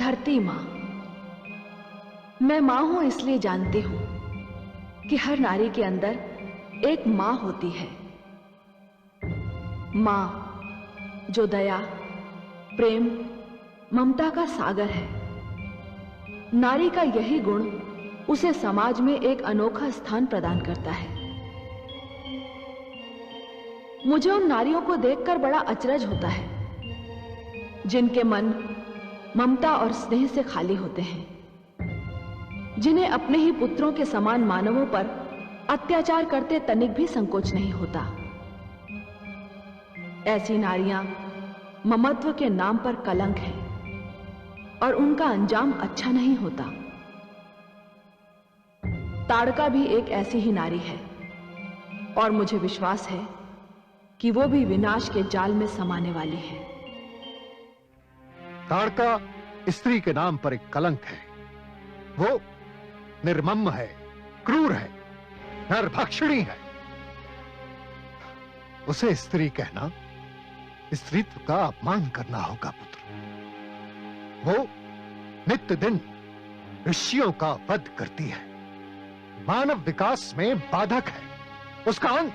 धरती माँ। मैं माँ हूं इसलिए जानती हूं कि हर नारी के अंदर एक माँ होती है। माँ जो दया, प्रेम, ममता का सागर है। नारी का यही गुण उसे समाज में एक अनोखा स्थान प्रदान करता है। मुझे उन नारियों को देखकर बड़ा अचरज होता है जिनके मन ममता और स्नेह से खाली होते हैं, जिन्हें अपने ही पुत्रों के समान मानवों पर अत्याचार करते तनिक भी संकोच नहीं होता। ऐसी नारियां ममत्व के नाम पर कलंक हैं और उनका अंजाम अच्छा नहीं होता। ताड़का भी एक ऐसी ही नारी है और मुझे विश्वास है कि वो भी विनाश के जाल में समाने वाली है। ताड़का स्त्री के नाम पर एक कलंक है। वो निर्मम है, क्रूर है, नरभक्षिणी है। उसे स्त्री कहना स्त्रीत्व का अपमान करना होगा पुत्र। वो नित्य दिन ऋषियों का वध करती है, मानव विकास में बाधक है। उसका अंत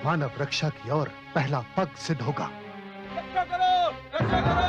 मानव रक्षा की ओर पहला पग सिद्ध होगा। रक्षा करो, रक्षा करो,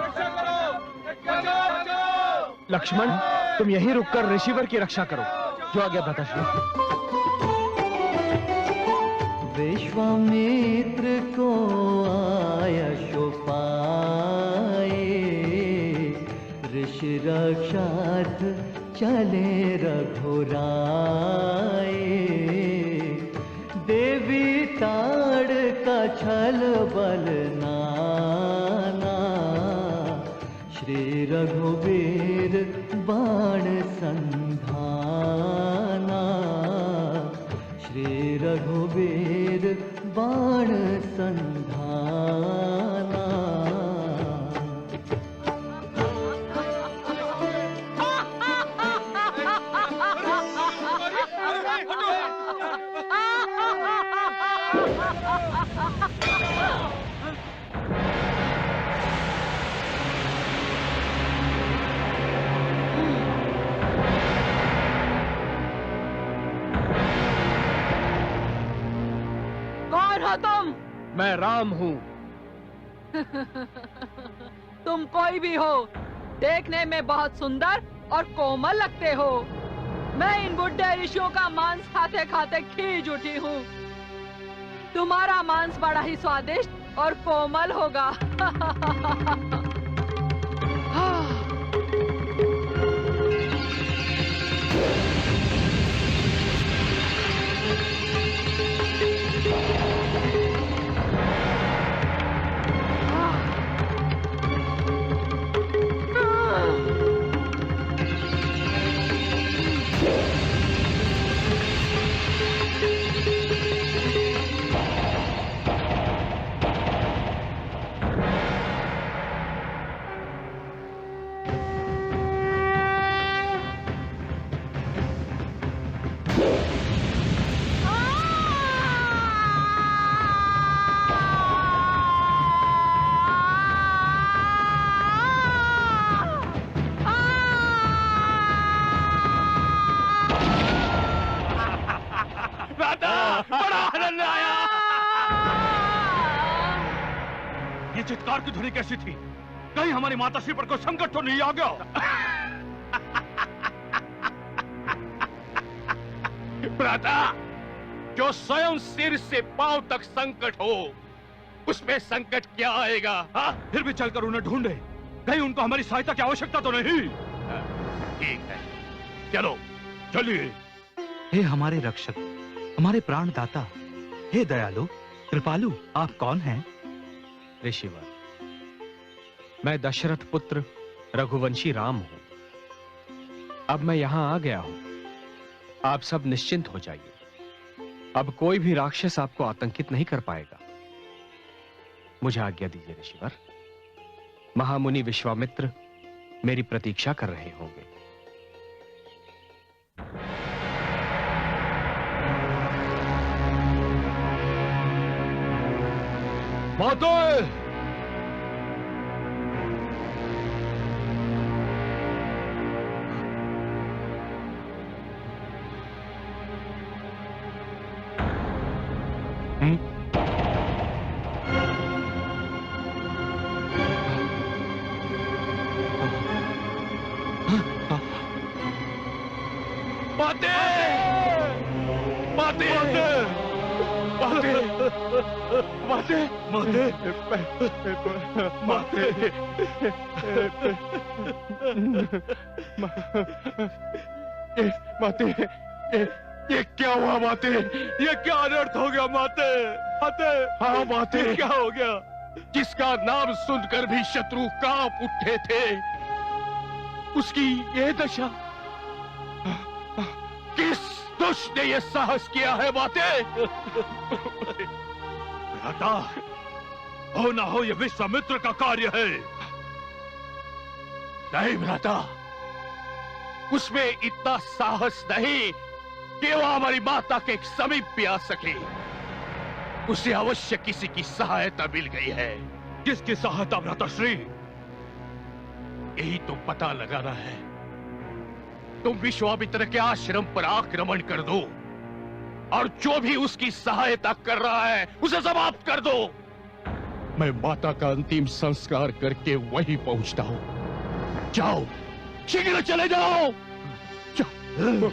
रक्षा करो, रक्षा करो। लक्ष्मण, तुम यहीं रुककर ऋषिवर की रक्षा करो। जो आज्ञा भ्राताश्री। विश्वामित्र को आयश पाए, ऋषि रक्षार्थ चले रघुराए। देवी ताड़का छल बल नाना, श्री रघुवीर बाण संधाना। श्री रघुवीर बाण संधाना। कौन हो तुम? मैं राम हूँ। तुम कोई भी हो, देखने में बहुत सुंदर और कोमल लगते हो। मैं इन बुढ़े ऋषियों का मांस खाते खाते खींच उठी हूँ। तुम्हारा मांस बड़ा ही स्वादिष्ट और कोमल होगा। चित्कार की ध्वनि कैसी थी? कहीं हमारी माताश्री पर कोई संकट तो नहीं आ गया? भ्राता, जो स्वयं सिर से पांव तक संकट हो, उसमें संकट क्या आएगा? हा? फिर भी चलकर उन्हें ढूंढे, कहीं उनको हमारी सहायता की आवश्यकता तो नहीं? ठीक है, चलो चलिए। हे हमारे रक्षक, हमारे प्राणदाता, हे दयालु, कृपालु, आप कौन हैं? ऋषिवर, मैं दशरथ पुत्र रघुवंशी राम हूं। अब मैं यहां आ गया हूं। आप सब निश्चिंत हो जाइए। अब कोई भी राक्षस आपको आतंकित नहीं कर पाएगा। मुझे आज्ञा दीजिए ऋषिवर। महामुनि विश्वामित्र मेरी प्रतीक्षा कर रहे होंगे। माते! माते माते माते माते ये क्या हुआ माते? ये क्या अनर्थ हो गया माते? माते हाँ माते क्या हो गया? जिसका नाम सुनकर भी शत्रु कांप उठे थे, उसकी ये दशा। किस दुष्ट ने ये साहस किया है माते? भ्राता, हो ना हो ये विश्वामित्र का कार्य है। नहीं भ्राता, उसमें इतना साहस नहीं कि वो हमारी माता के समीप भी आ सके। उसे अवश्य किसी की सहायता मिल गई है। किसकी सहायता भ्राताश्री? यही तो पता लगाना है। तुम विश्वामित्र के आश्रम पर आक्रमण कर दो और जो भी उसकी सहायता कर रहा है उसे समाप्त कर दो। मैं माता का अंतिम संस्कार करके वहीं पहुंचता हूं। जाओ, शीघ्र चले जाओ। जाओ।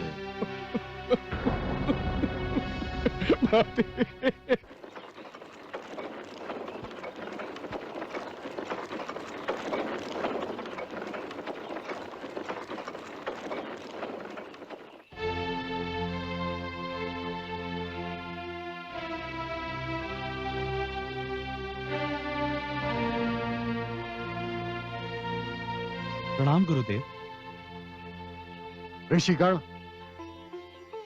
प्रणाम गुरुदेव। ऋषिगण,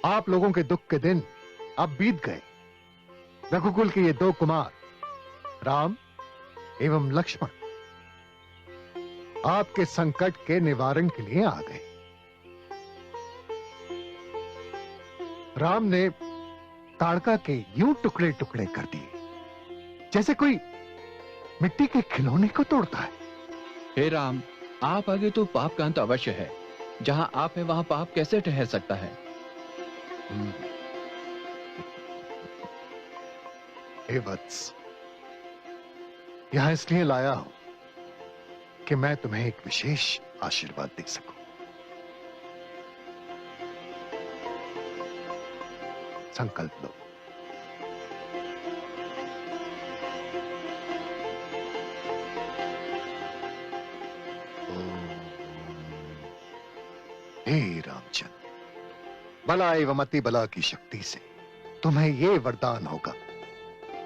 आप लोगों के दुख के दिन अब बीत गए। रघुकुल के ये दो कुमार राम एवं लक्ष्मण आपके संकट के निवारण के लिए आ गए। राम ने ताड़का के यूं टुकड़े टुकड़े कर दिए जैसे कोई मिट्टी के खिलौने को तोड़ता है। हे राम, आप आगे तो पाप का अंत अवश्य है। जहां आप है वहां पाप कैसे ठहर सकता है? हे वत्स, यहां इसलिए लाया हूं कि मैं तुम्हें एक विशेष आशीर्वाद दे सकूं। संकल्प लो। हे रामचंद्र, बला एवं अति बला की शक्ति से तुम्हें यह वरदान होगा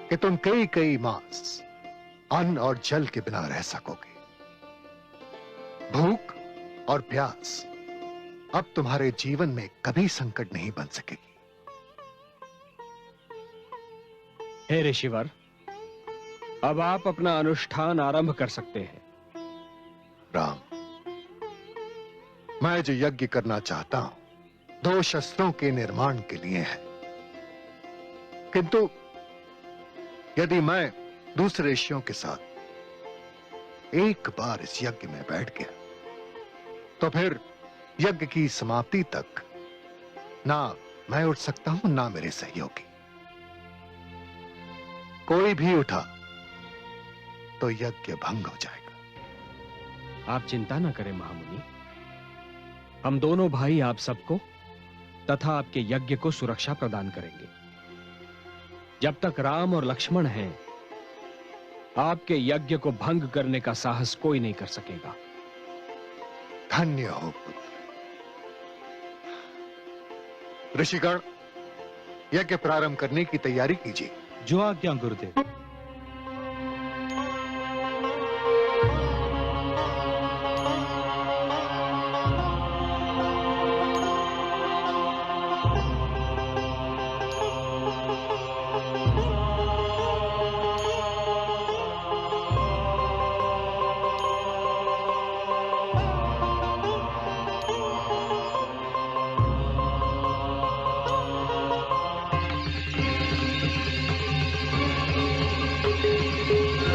कि तुम कई कई मास अन्न और जल के बिना रह सकोगे। भूख और प्यास अब तुम्हारे जीवन में कभी संकट नहीं बन सकेगी। हे ऋषिवर, अब आप अपना अनुष्ठान आरंभ कर सकते हैं। राम, मैं जो यज्ञ करना चाहता हूं, दो शस्त्रों के निर्माण के लिए है। किंतु यदि मैं दूसरे ऋषियों के साथ एक बार इस यज्ञ में बैठ गया तो फिर यज्ञ की समाप्ति तक ना मैं उठ सकता हूं ना मेरे सहयोगी। कोई भी उठा तो यज्ञ भंग हो जाएगा। आप चिंता न करें महामुनि, हम दोनों भाई आप सबको तथा आपके यज्ञ को सुरक्षा प्रदान करेंगे। जब तक राम और लक्ष्मण हैं, आपके यज्ञ को भंग करने का साहस कोई नहीं कर सकेगा। धन्य हो पुत्र। ऋषिगण, यज्ञ प्रारंभ करने की तैयारी कीजिए। जो आज्ञा गुरुदेव।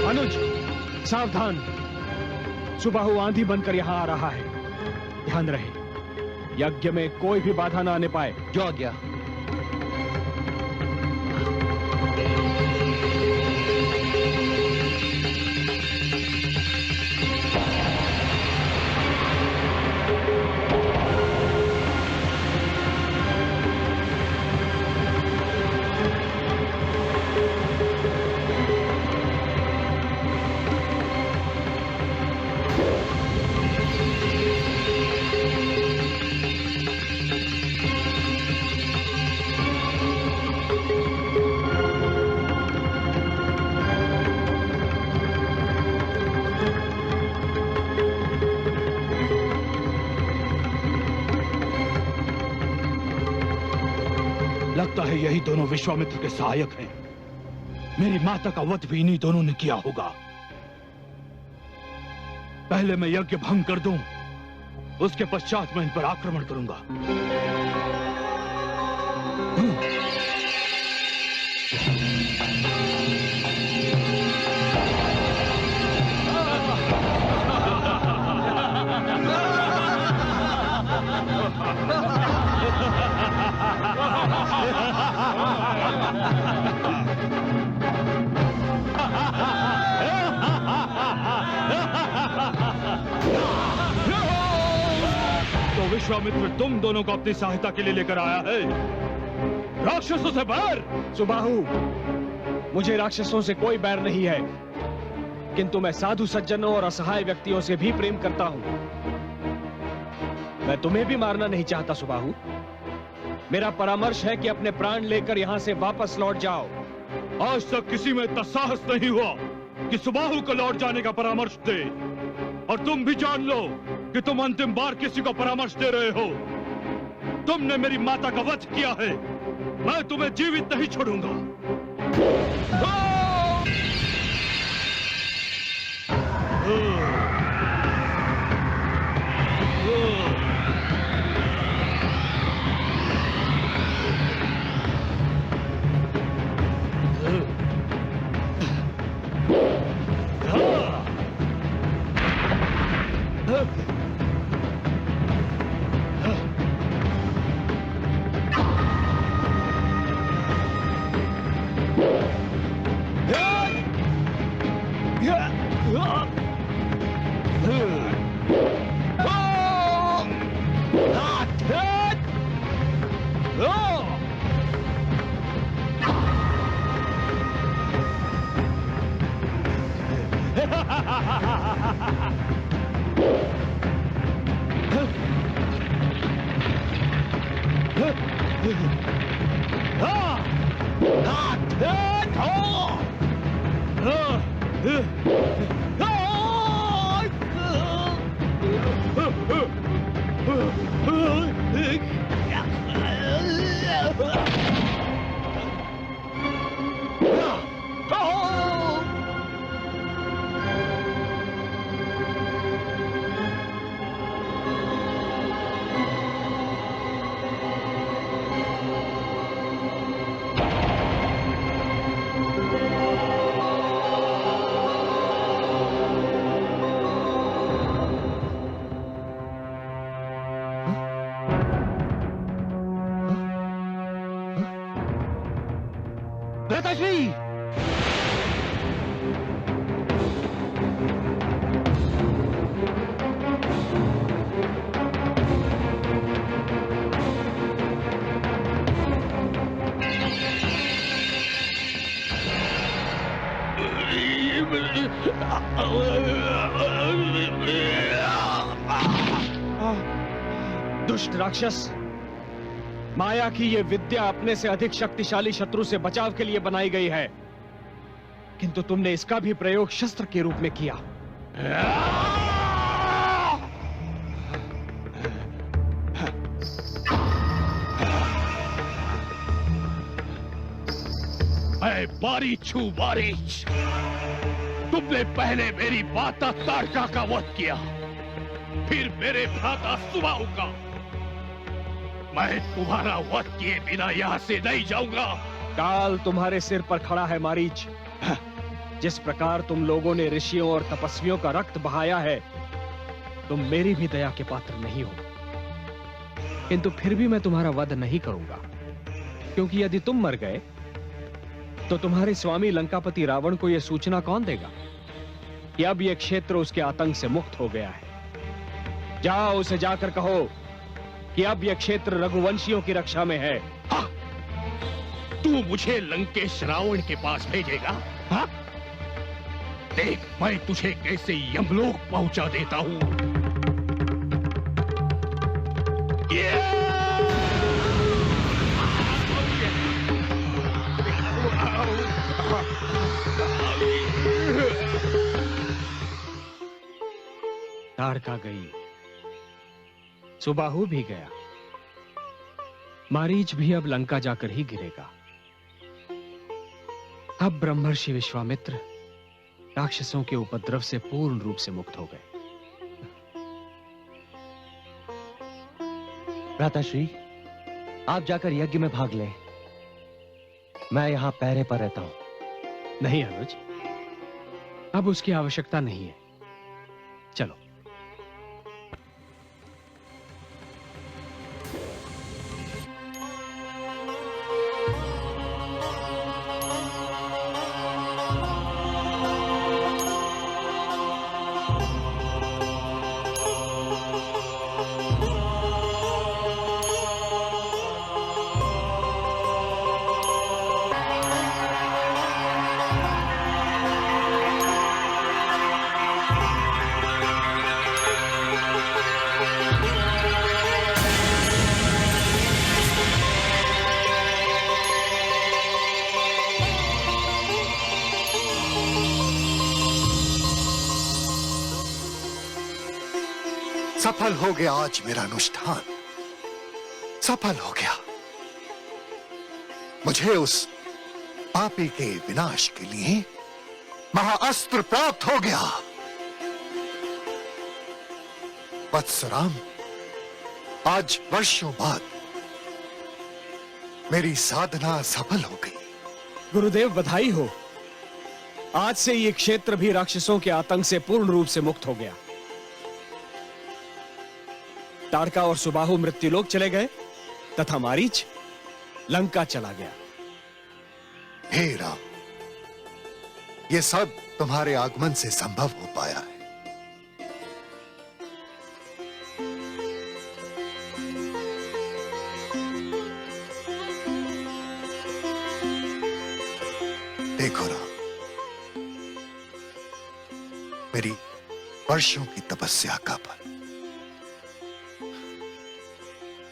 अनुज, सावधान। सुबाहु आंधी बनकर यहां आ रहा है। ध्यान रहे, यज्ञ में कोई भी बाधा ना आने पाए। जो आज्ञा। लगता है यही दोनों विश्वामित्र के सहायक हैं। मेरी माता का वध भी इन्हीं दोनों ने किया होगा। पहले मैं यज्ञ भंग कर दूं, उसके पश्चात मैं इन पर आक्रमण करूंगा। तो विश्वामित्र तुम दोनों को अपनी सहायता के लिए लेकर आया है। राक्षसों से बैर। सुबाहु, मुझे राक्षसों से कोई बैर नहीं है, किंतु मैं साधु सज्जनों और असहाय व्यक्तियों से भी प्रेम करता हूं। मैं तुम्हें भी मारना नहीं चाहता सुबाहु। मेरा परामर्श है कि अपने प्राण लेकर यहां से वापस लौट जाओ। आज तक किसी में इतना साहस नहीं हुआ कि सुबाहु को लौट जाने का परामर्श दे। और तुम भी जान लो कि तुम अंतिम बार किसी को परामर्श दे रहे हो। तुमने मेरी माता का वध किया है, मैं तुम्हें जीवित नहीं छोड़ूंगा। दुष्ट राक्षस, माया की ये विद्या अपने से अधिक शक्तिशाली शत्रु से बचाव के लिए बनाई गई है, किंतु तुमने इसका भी प्रयोग शस्त्र के रूप में किया। ऐ बारीच हूं बारीच, तुमने पहले मेरी माता ताड़का का वध किया, फिर मेरे भ्राता सुबाहु का। मैं तुम्हारा वध किए बिना यहां से नहीं जाऊंगा। काल तुम्हारे सिर पर खड़ा है मारीच। जिस प्रकार तुम लोगों ने ऋषियों और तपस्वियों का रक्त बहाया है, तुम मेरी भी दया के पात्र नहीं हो। किंतु फिर भी मैं तुम्हारा वध नहीं करूंगा, क्योंकि यदि तुम मर गए तो तुम्हारे स्वामी लंकापति रावण को यह सूचना कौन देगा कि अब यह क्षेत्र उसके आतंक से मुक्त हो गया है। जाओ उसे जाकर कहो कि अब यह क्षेत्र रघुवंशियों की रक्षा में है। हाँ? तू मुझे लंकेश रावण के पास भेजेगा? हाँ? देख मैं तुझे कैसे यमलोक पहुंचा देता हूं। ताड़का गई, सुबाहु भी गया, मारीच भी अब लंका जाकर ही गिरेगा। अब ब्रह्मर्षि विश्वामित्र राक्षसों के उपद्रव से पूर्ण रूप से मुक्त हो गए। भ्राताश्री, आप जाकर यज्ञ में भाग लें। मैं यहां पहरे पर रहता हूं। नहीं अनुज, अब उसकी आवश्यकता नहीं है। चलो। सफल हो गया आज मेरा अनुष्ठान, सफल हो गया। मुझे उस पापी के विनाश के लिए महाअस्त्र प्राप्त हो गया। वत्सराम, आज वर्षों बाद मेरी साधना सफल हो गई। गुरुदेव बधाई हो। आज से ये क्षेत्र भी राक्षसों के आतंक से पूर्ण रूप से मुक्त हो गया। ताड़का और सुबाहु मृत्युलोक चले गए तथा मारीच लंका चला गया। हे राम, ये सब तुम्हारे आगमन से संभव हो पाया है। देखो राम, मेरी वर्षों की तपस्या का फल,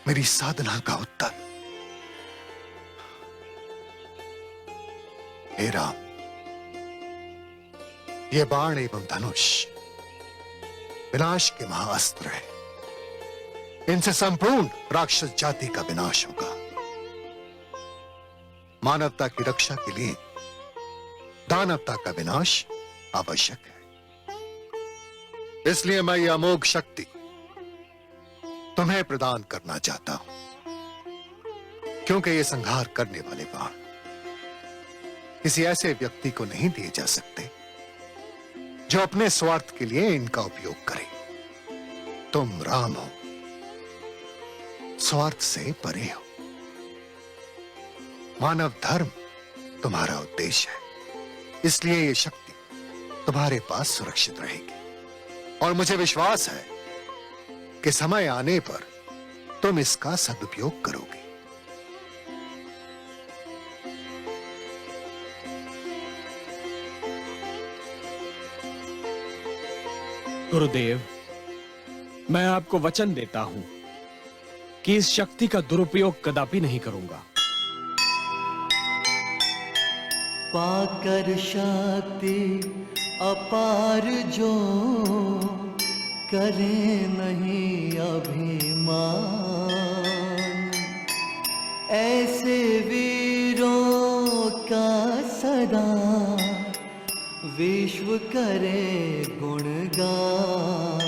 मेरी साधना का उत्तर। हे राम, ये बाण एवं धनुष विनाश के महाअस्त्र है। इनसे संपूर्ण राक्षस जाति का विनाश होगा। मानवता की रक्षा के लिए दानवता का विनाश आवश्यक है। इसलिए मैं यह अमोघ शक्ति तुम्हें प्रदान करना चाहता हूं, क्योंकि ये संहार करने वाले बाण किसी ऐसे व्यक्ति को नहीं दिए जा सकते जो अपने स्वार्थ के लिए इनका उपयोग करे। तुम राम हो, स्वार्थ से परे हो। मानव धर्म तुम्हारा उद्देश्य है, इसलिए ये शक्ति तुम्हारे पास सुरक्षित रहेगी। और मुझे विश्वास है कि समय आने पर तुम इसका सदुपयोग करोगे। गुरुदेव, मैं आपको वचन देता हूं कि इस शक्ति का दुरुपयोग कदापि नहीं करूंगा। पाकर शक्ति अपार जो करे नहीं अभिमान, ऐसे वीरों का सदा विश्व करे गुणगान।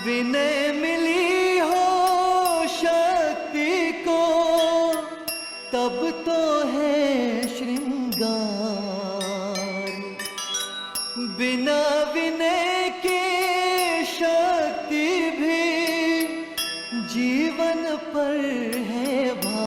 विनय मिली हो शक्ति को तब तो है श्रृंगार। बिना विनय के शक्ति भी जीवन पर है भार।